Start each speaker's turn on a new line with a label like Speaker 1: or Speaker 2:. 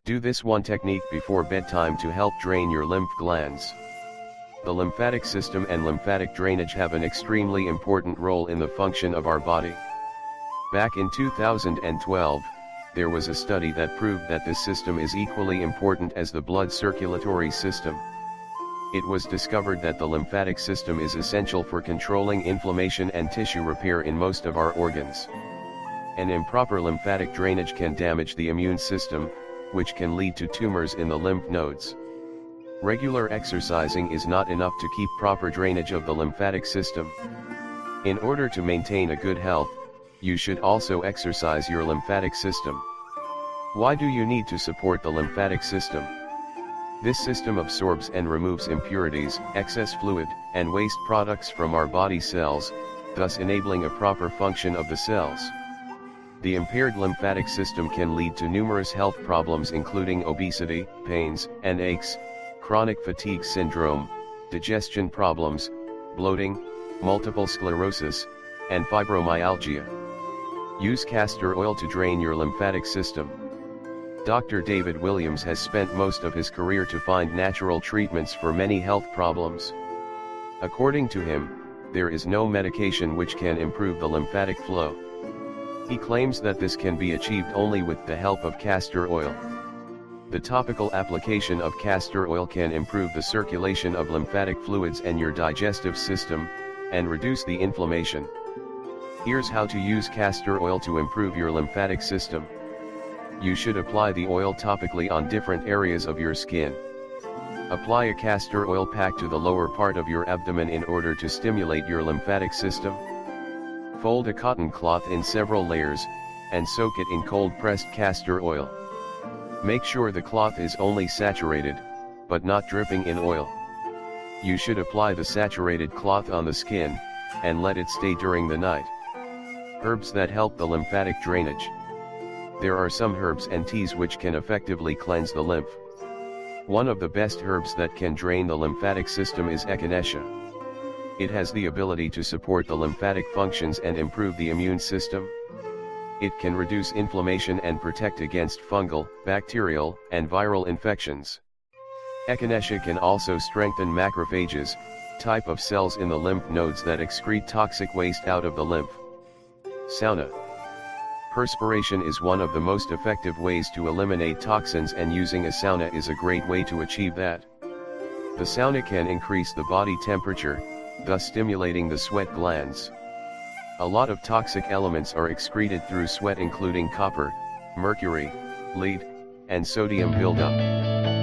Speaker 1: Do this one technique before bedtime to help drain your lymph glands. The lymphatic system and lymphatic drainage have an extremely important role in the function of our body. Back in 2012, there was a study that proved that this system is equally important as the blood circulatory system. It was discovered that the lymphatic system is essential for controlling inflammation and tissue repair in most of our organs. An improper lymphatic drainage can damage the immune system, which can lead to tumors in the lymph nodes. Regular exercising is not enough to keep proper drainage of the lymphatic system. In order to maintain a good health, you should also exercise your lymphatic system. Why do you need to support the lymphatic system? This system absorbs and removes impurities, excess fluid, and waste products from our body cells, thus enabling a proper function of the cells. The impaired lymphatic system can lead to numerous health problems including obesity, pains and aches, chronic fatigue syndrome, digestion problems, bloating, multiple sclerosis, and fibromyalgia. Use castor oil to drain your lymphatic system. Dr. David Williams has spent most of his career to find natural treatments for many health problems. According to him, there is no medication which can improve the lymphatic flow. He claims that this can be achieved only with the help of castor oil. The topical application of castor oil can improve the circulation of lymphatic fluids and your digestive system, and reduce the inflammation. Here's how to use castor oil to improve your lymphatic system. You should apply the oil topically on different areas of your skin. Apply a castor oil pack to the lower part of your abdomen in order to stimulate your lymphatic system. Fold a cotton cloth in several layers, and soak it in cold-pressed castor oil. Make sure the cloth is only saturated, but not dripping in oil. You should apply the saturated cloth on the skin, and let it stay during the night. Herbs that help the lymphatic drainage. There are some herbs and teas which can effectively cleanse the lymph. One of the best herbs that can drain the lymphatic system is echinacea. It has the ability to support the lymphatic functions and improve the immune system. It can reduce inflammation and protect against fungal, bacterial, and viral infections. Echinacea can also strengthen macrophages, type of cells in the lymph nodes that excrete toxic waste out of the lymph. Sauna. Perspiration is one of the most effective ways to eliminate toxins, and using a sauna is a great way to achieve that. The sauna can increase the body temperature, thus stimulating the sweat glands. A lot of toxic elements are excreted through sweat including copper, mercury, lead, and sodium buildup.